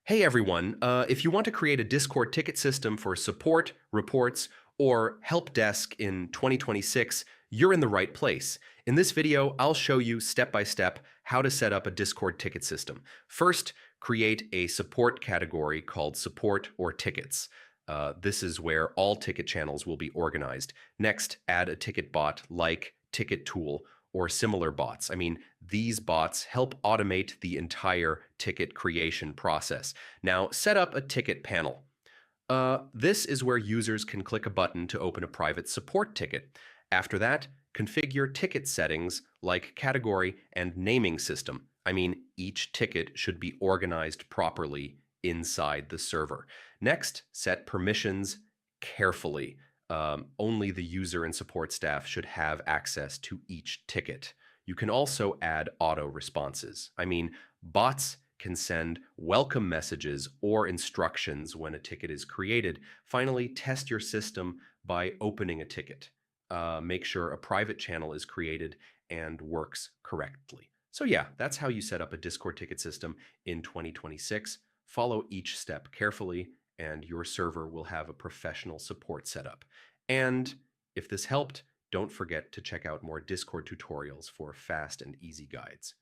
Hey everyone, if you want to create a Discord ticket system for support, reports, or help desk in 2026, you're in the right place. In this video, I'll show you step by step how to set up a Discord ticket system. First, create a support category called support or tickets. This is where all ticket channels will be organized. Next, add a ticket bot like Ticket Tool or similar bots. These bots help automate the entire ticket creation process. Now, set up a ticket panel. This is where users can click a button to open a private support ticket. After that, configure ticket settings like category and naming system. Each ticket should be organized properly inside the server. Next, set permissions carefully. Only the user and support staff should have access to each ticket. You can also add auto responses. Bots can send welcome messages or instructions when a ticket is created. Finally, test your system by opening a ticket. Make sure a private channel is created and works correctly. So yeah, that's how you set up a Discord ticket system in 2026. Follow each step carefully, and your server will have a professional support setup. And if this helped, don't forget to check out more Discord tutorials for fast and easy guides.